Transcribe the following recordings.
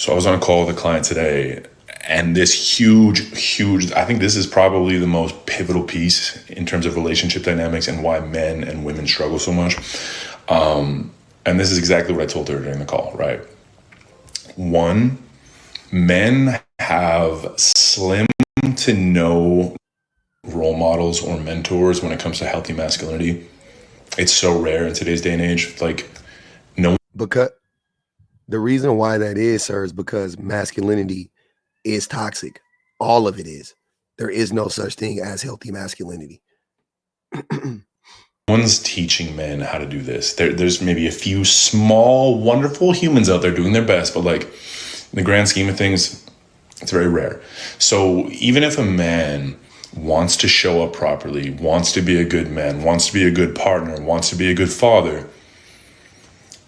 So I was on a call with a client today, and this huge, I think this is probably the most pivotal piece in terms of relationship dynamics and why men and women struggle so much. And this is exactly what I told her during the call, right? One, men have slim to no role models or mentors when it comes to healthy masculinity. It's so rare in today's day and age. Like, no. Because the reason why that is, sir, is because masculinity is toxic. All of it is. There is no such thing as healthy masculinity. One's teaching men how to do this. There's maybe a few small, wonderful humans out there doing their best, but like in the grand scheme of things, it's very rare. So even if a man wants to show up properly, wants to be a good man, wants to be a good partner, wants to be a good father,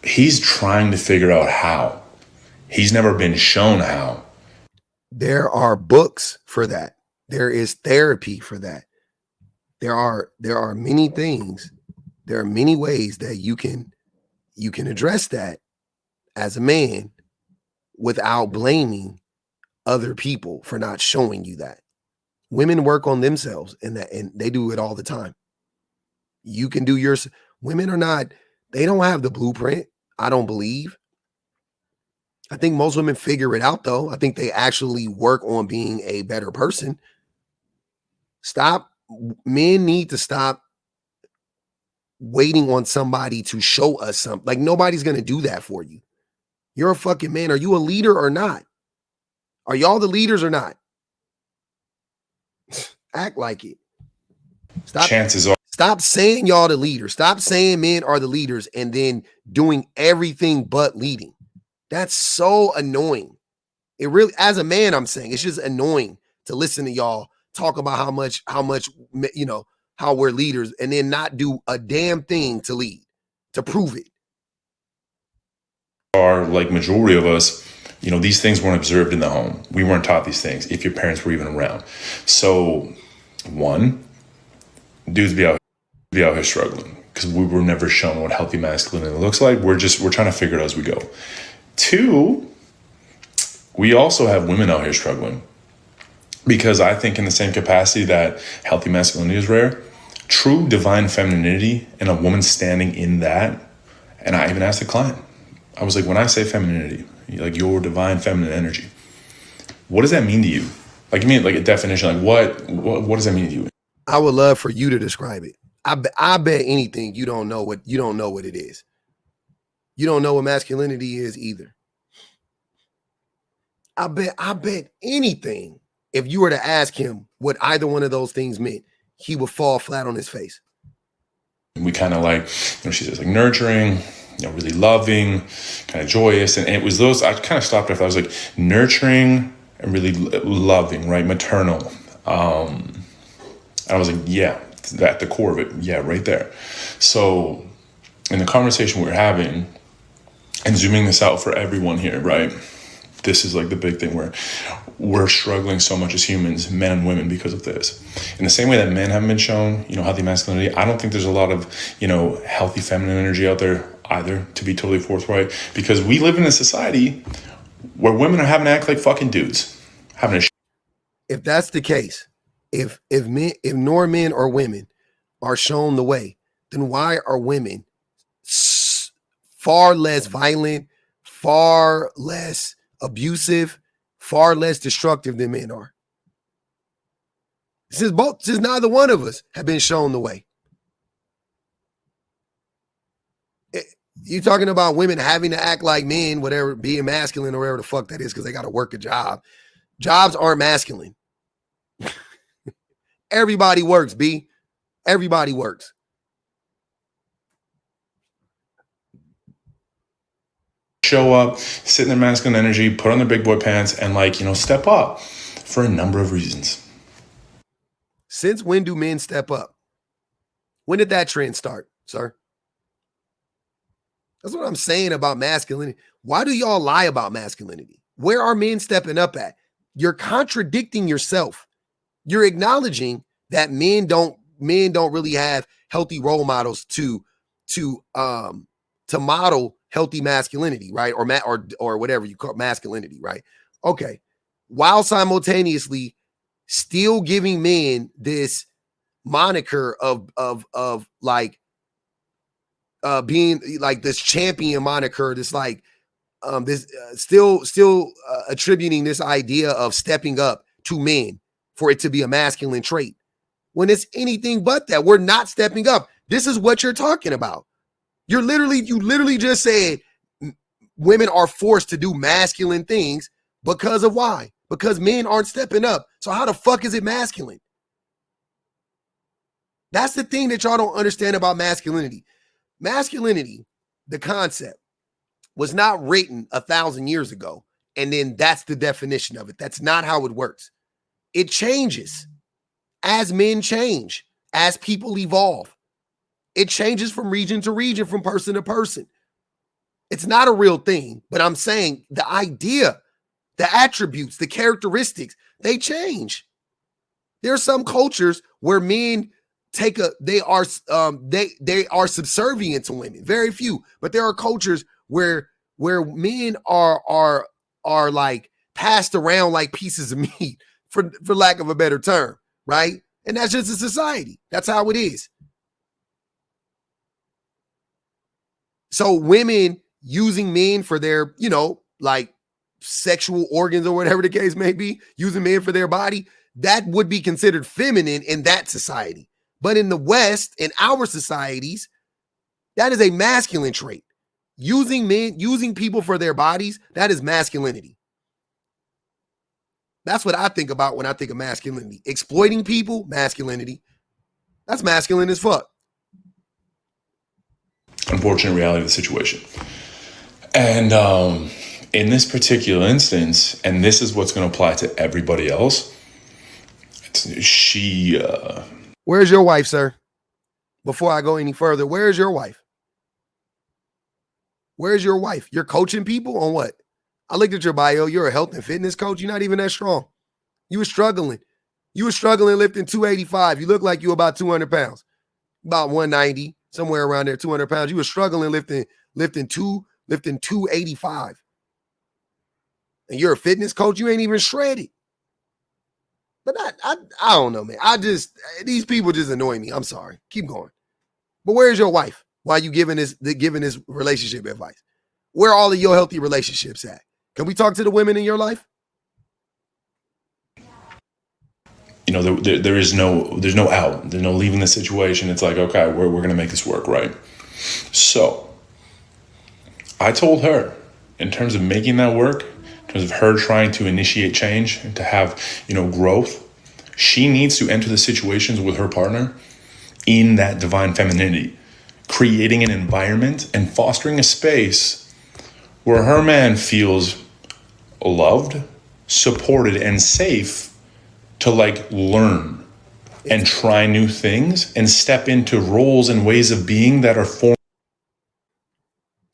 he's trying to figure out how. He's never been shown how. There are books for that. There is therapy for that. There are many things. There are many ways that you can address that as a man without blaming other people for not showing you that. Women work on themselves and they do it all the time. You can do yours. Women are not, they don't have the blueprint, I don't believe. I think most women figure it out though. I think they actually work on being a better person. Men need to stop waiting on somebody to show us something. Like nobody's going to do that for you. You're a fucking man. Are you a leader or not? Are y'all the leaders or not? Act like it. Stop saying y'all the leaders. Stop saying men are the leaders and then doing everything but leading. That's so annoying. It really, as a man, I'm saying it's just annoying to listen to y'all talk about how much, how we're leaders and then not do a damn thing to lead, to prove it. Are like majority of us, these things weren't observed in the home. We weren't taught these things if your parents were even around. So one, dudes be out here struggling because we were never shown what healthy masculinity looks like. We're trying to figure it out as we go. Two, we also have women out here struggling because I think in the same capacity that healthy masculinity is rare, true divine femininity and a woman standing in that. And I even asked the client, I was like, when I say femininity, like your divine feminine energy, what does that mean to you? Like, you mean like a definition, like what does that mean to you? I would love for you to describe it. I bet anything you don't know what it is. You don't know what masculinity is either. I bet anything. If you were to ask him what either one of those things meant, he would fall flat on his face. We kind of like, she says like nurturing, really loving, kind of joyous. And it was those, I kind of stopped after I was like nurturing and really loving, right? Maternal. And I was like, yeah, at the core of it. Yeah, right there. So in the conversation we're having and zooming this out for everyone here, right? This is like the big thing where we're struggling so much as humans, men and women, because of this. In the same way that men haven't been shown, healthy masculinity, I don't think there's a lot of, healthy feminine energy out there either, to be totally forthright, because we live in a society where women are having to act like fucking dudes. If that's the case, if nor men or women are shown the way, then why are women far less violent, far less abusive, far less destructive than men are? Since neither one of us have been shown the way. You talking about women having to act like men, whatever, being masculine or whatever the fuck that is, because they got to work a job. Jobs aren't masculine. Everybody works, B. Everybody works. Show up, sit in their masculine energy, put on their big boy pants, and step up for a number of reasons. Since when do men step up? When did that trend start, sir? That's what I'm saying about masculinity. Why do y'all lie about masculinity? Where are men stepping up at? You're contradicting yourself. You're acknowledging that men don't really have healthy role models to model healthy masculinity, right? Or whatever you call masculinity, right? Okay. While simultaneously still giving men this moniker of like being like this champion moniker, this like this still attributing this idea of stepping up to men for it to be a masculine trait when it's anything but that. We're not stepping up. This is what you're talking about. You literally just said women are forced to do masculine things because of why? Because men aren't stepping up. So how the fuck is it masculine? That's the thing that y'all don't understand about masculinity. Masculinity, the concept, was not written 1,000 years ago. And then that's the definition of it. That's not how it works. It changes as men change, as people evolve. It changes from region to region, from person to person. It's not a real thing, but I'm saying the idea, the attributes, the characteristics, they change. There are some cultures where men they are subservient to women. Very few, but there are cultures where men are like passed around like pieces of meat, for lack of a better term, right? And that's just a society. That's how it is. So women using men for their, like sexual organs or whatever the case may be, using men for their body, that would be considered feminine in that society. But in the West, in our societies, that is a masculine trait. Using people for their bodies, that is masculinity. That's what I think about when I think of masculinity. Exploiting people, masculinity. That's masculine as fuck. Unfortunate reality of the situation. And in this particular instance, and this is what's going to apply to everybody else, Where's your wife, sir? Before I go any further, where's your wife? Where's your wife? You're coaching people on what? I looked at your bio. You're a health and fitness coach. You're not even that strong. You were struggling. You were struggling lifting 285. You look like you were about 200 pounds, about 190, somewhere around there, 200 pounds. You were struggling lifting 285. And you're a fitness coach. You ain't even shredded. But I don't know, man. These people just annoy me. I'm sorry. Keep going. But where's your wife while you giving this relationship advice? Where are all of your healthy relationships at? Can we talk to the women in your life? There's no out. There's no leaving the situation. It's like, okay, we're going to make this work, right? So I told her, in terms of making that work, in terms of her trying to initiate change and to have, growth, she needs to enter the situations with her partner in that divine femininity, creating an environment and fostering a space where her man feels loved, supported, and safe to learn and try new things and step into roles and ways of being that are formed.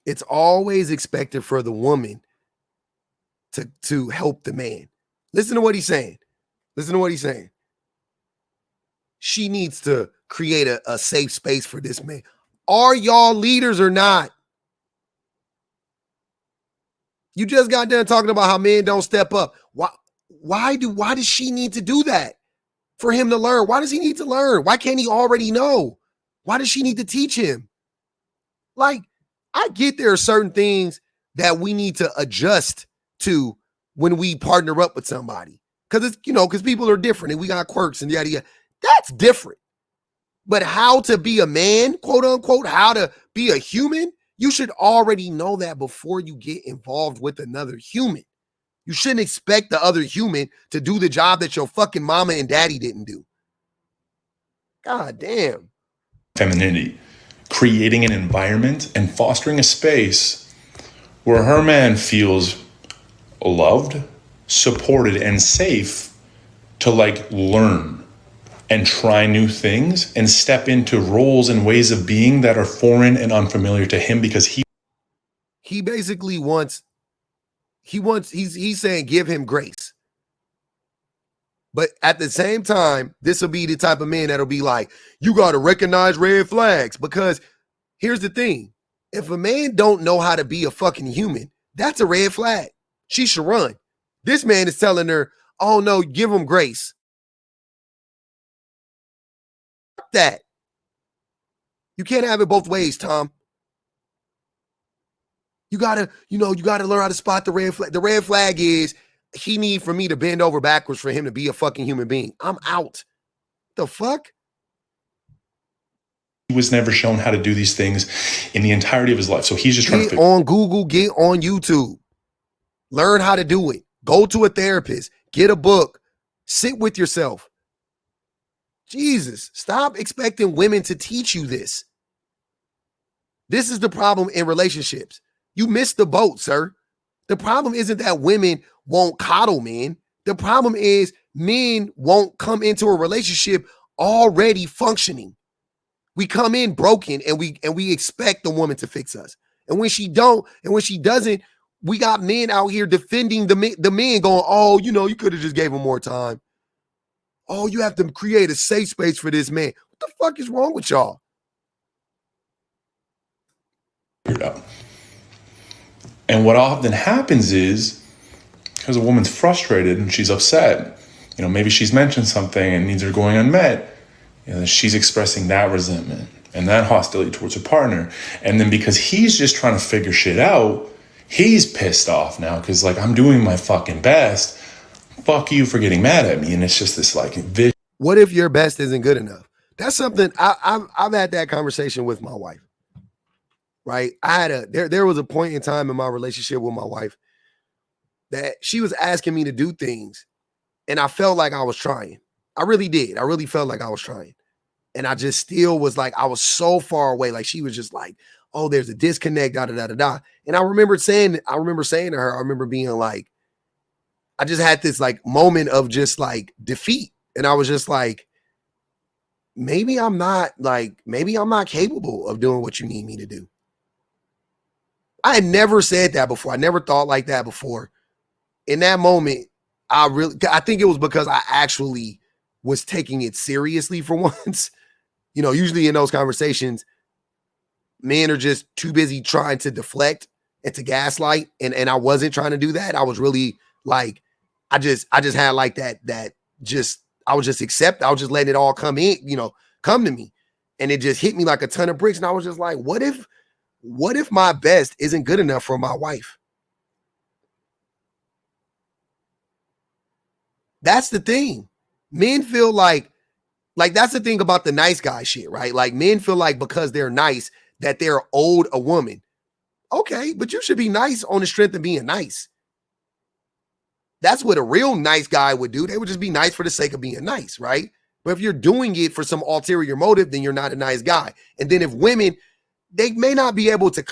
It's always expected for the woman to help the man. Listen to what he's saying. She needs to create a safe space for this man. Are y'all leaders or not? You just got done talking about how men don't step up. Why does she need to do that? For him to learn. Why does he need to learn? Why can't he already know? Why does she need to teach him? Like, I get there are certain things that we need to adjust to when we partner up with somebody. Because because people are different and we got quirks and yada yada. That's different. But how to be a man, quote unquote, how to be a human, you should already know that before you get involved with another human. You shouldn't expect the other human to do the job that your fucking mama and daddy didn't do. God damn. Femininity, creating an environment and fostering a space where her man feels loved, supported, and safe to learn and try new things and step into roles and ways of being that are foreign and unfamiliar to him, because he basically wants, he's saying give him grace. But at the same time, this will be the type of man that'll be like, you got to recognize red flags. Because here's the thing. If a man don't know how to be a fucking human, that's a red flag. She should run. This man is telling her, oh no, give him grace. That. You can't have it both ways, Tom. You gotta learn how to spot the red flag. The red flag is he need for me to bend over backwards for him to be a fucking human being. I'm out. The fuck? He was never shown how to do these things in the entirety of his life. So he's just trying to get on Google, get on YouTube. Learn how to do it. Go to a therapist. Get a book. Sit with yourself. Jesus, stop expecting women to teach you this. This is the problem in relationships. You missed the boat, sir. The problem isn't that women won't coddle men. The problem is men won't come into a relationship already functioning. We come in broken and we expect the woman to fix us. And when she don't, and when she doesn't, we got men out here defending the men going, oh, you could have just gave him more time. Oh, you have to create a safe space for this man. What the fuck is wrong with y'all? And what often happens is, because a woman's frustrated and she's upset, maybe she's mentioned something and needs are going unmet, she's expressing that resentment and that hostility towards her partner. And then because he's just trying to figure shit out, he's pissed off now because, I'm doing my fucking best. Fuck you for getting mad at me. And it's just this, what if your best isn't good enough? That's something I've had that conversation with my wife. Right? There was a point in time in my relationship with my wife that she was asking me to do things and I felt like I was trying. I really did. I really felt like I was trying. And I just still was I was so far away. She was just oh, there's a disconnect, da, da, da, da, da. And I remember saying to her, I remember being I just had this moment of just defeat. And I was just maybe I'm not capable of doing what you need me to do. I had never said that before. I never thought like that before. In that moment, I think it was because I actually was taking it seriously for once. Usually in those conversations, men are just too busy trying to deflect and to gaslight. And I wasn't trying to do that. I was really I just had I was just letting it all come in, come to me. And it just hit me like a ton of bricks. And I was just what if my best isn't good enough for my wife? That's the thing. Men feel that's the thing about the nice guy shit, right? Men feel because they're nice that they're owed a woman. Okay, but you should be nice on the strength of being nice. That's what a real nice guy would do. They would just be nice for the sake of being nice, right? But if you're doing it for some ulterior motive, then you're not a nice guy. And then if women, they may not be able to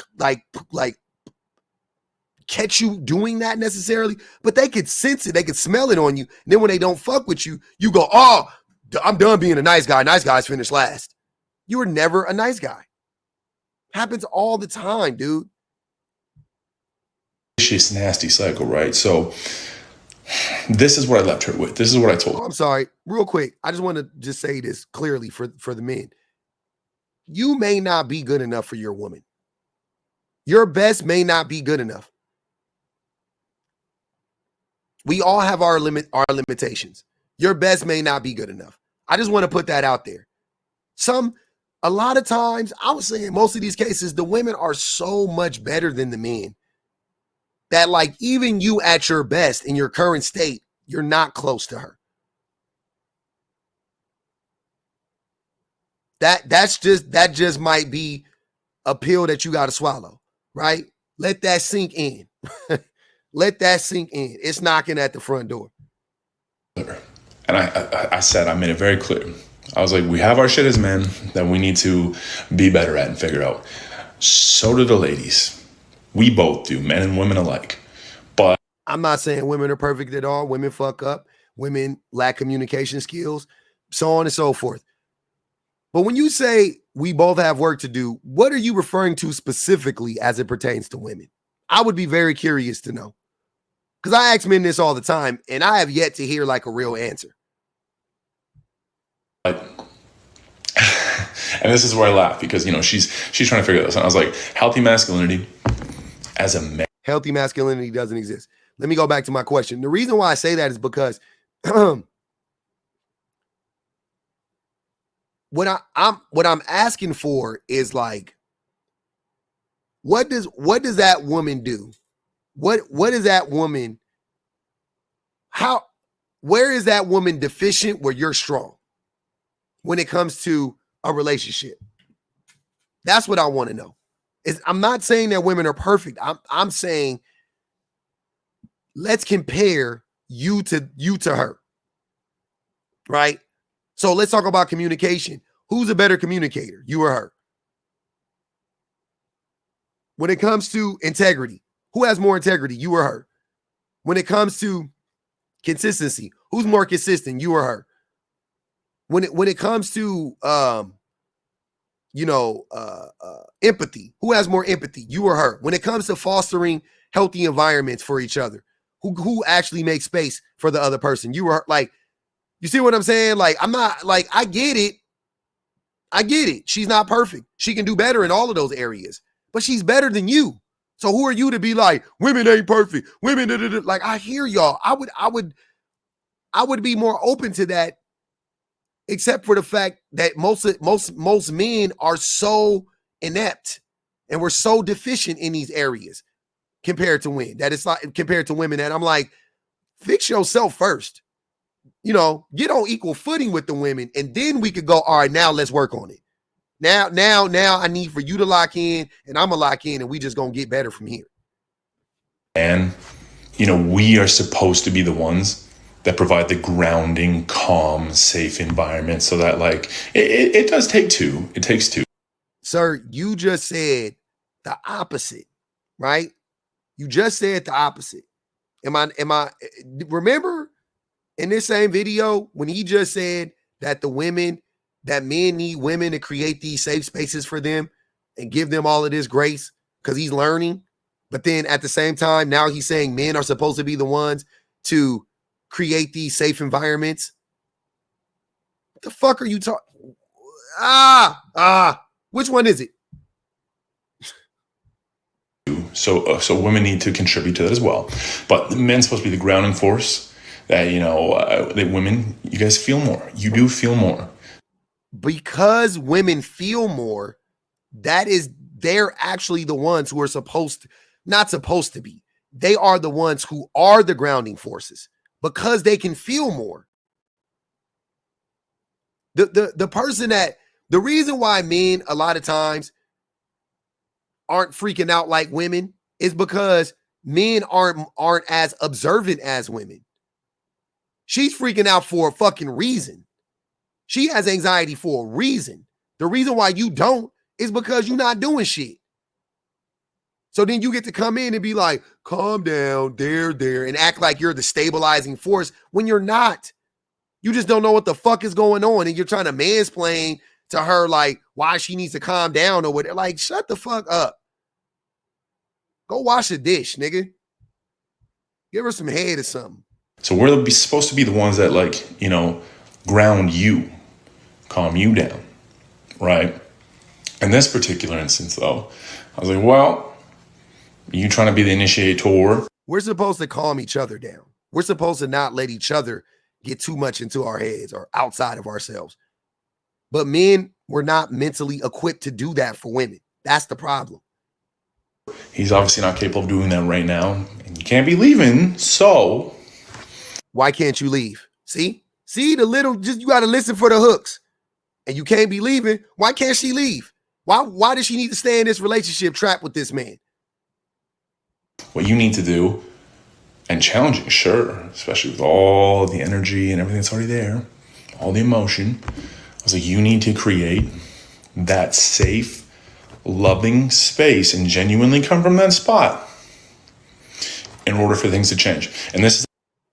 catch you doing that necessarily, but they could sense it. They could smell it on you. And then when they don't fuck with you, you go, oh, I'm done being a nice guy. Nice guys finish last. You were never a nice guy. Happens all the time, dude. Vicious, nasty cycle, right? So this is what I left her with. This is what I told her. I'm sorry. Real quick. I just want to just say this clearly for the men. You may not be good enough for your woman. Your best may not be good enough. We all have our limitations. Your best may not be good enough. I just want to put that out there. A lot of times, I would say in most of these cases, the women are so much better than the men that even you at your best in your current state, you're not close to her. That just might be a pill that you got to swallow, right? Let that sink in. Let that sink in. It's knocking at the front door. And I made it very clear. I was we have our shit as men that we need to be better at and figure out. So do the ladies. We both do, men and women alike. But I'm not saying women are perfect at all. Women fuck up. Women lack communication skills, so on and so forth. But when you say we both have work to do, what are you referring to specifically as it pertains to women? I would be very curious to know. Because I ask men this all the time, and I have yet to hear a real answer. And this is where I laugh because, she's trying to figure this out. I was like, healthy masculinity as a man. Healthy masculinity doesn't exist. Let me go back to my question. The reason why I say that is because what I'm asking for is like, what does that woman do? What is that woman? Where is that woman deficient where you're strong when it comes to a relationship? That's what I want to know. I'm not saying that women are perfect. I'm saying let's compare you to her. Right? So let's talk about communication. Who's a better communicator, you or her? When it comes to integrity, who has more integrity, you or her? When it comes to consistency, who's more consistent, you or her? When it comes to empathy, who has more empathy, you or her? When it comes to fostering healthy environments for each other, who actually makes space for the other person, you or her? Like, you see what I'm saying? Like, I'm not like, I get it. She's not perfect. She can do better in all of those areas, but she's better than you. So who are you to be like, women ain't perfect? Women, like, I hear y'all. I would be more open to that, except for the fact that most men are so inept and we're so deficient in these areas compared to women. That it's like compared to women that I'm like, fix yourself first. Get on equal footing with the women, and then we could go, all right, now let's work on it. Now I need for you to lock in, and I'm gonna lock in, and we just gonna get better from here. And, we are supposed to be the ones that provide the grounding, calm, safe environment so that, like, it does take two. It takes two. Sir, you just said the opposite, right? You just said the opposite. Remember in this same video when he just said that men need women to create these safe spaces for them and give them all of this grace because he's learning. But then at the same time, now he's saying men are supposed to be the ones to create these safe environments. What the fuck are you talking? Which one is it? So women need to contribute to that as well. But men's supposed to be the grounding force that, that women, you guys feel more. You do feel more. Because women feel more, they're actually the ones who are not supposed to be. They are the ones who are the grounding forces because they can feel more. The reason why men a lot of times aren't freaking out like women is because men aren't as observant as women. She's freaking out for a fucking reason. She has anxiety for a reason. The reason why you don't is because you're not doing shit. So then you get to come in and be like, calm down, there, and act like you're the stabilizing force when you're not. You just don't know what the fuck is going on, and you're trying to mansplain to her like why she needs to calm down or whatever. Like, shut the fuck up. Go wash a dish, nigga. Give her some head or something. So we're supposed to be the ones that, like, ground you, calm you down, right? In this particular instance, though, I was like, well, you trying to be the initiator. We're supposed to calm each other down. We're supposed to not let each other get too much into our heads or outside of ourselves. But men, we're not mentally equipped to do that for women. That's the problem. He's obviously not capable of doing that right now. And you can't be leaving, so... Why can't you leave? See, you got to listen for the hooks. And you can't be leaving. Why can't she leave? Why does she need to stay in this relationship trapped with this man? What you need to do, and challenging, sure, especially with all the energy and everything that's already there, all the emotion, I was like, you need to create that safe, loving space and genuinely come from that spot in order for things to change. And this is...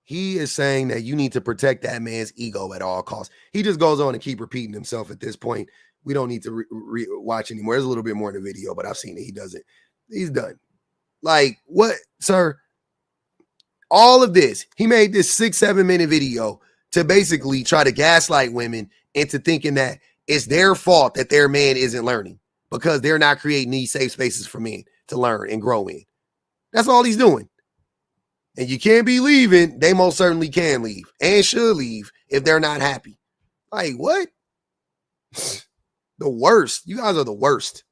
He is saying that you need to protect that man's ego at all costs. He just goes on and keep repeating himself at this point. We don't need to watch anymore. There's a little bit more in the video, but I've seen it. He does it. He's done. Like, what, sir? All of this. He made this 6-7 minute video to basically try to gaslight women into thinking that It's their fault that their man isn't learning because they're not creating these safe spaces for men to learn and grow in. That's all he's doing. And you can't be leaving. They most certainly can leave and should leave if they're not happy. Like, what? The worst. You guys are the worst.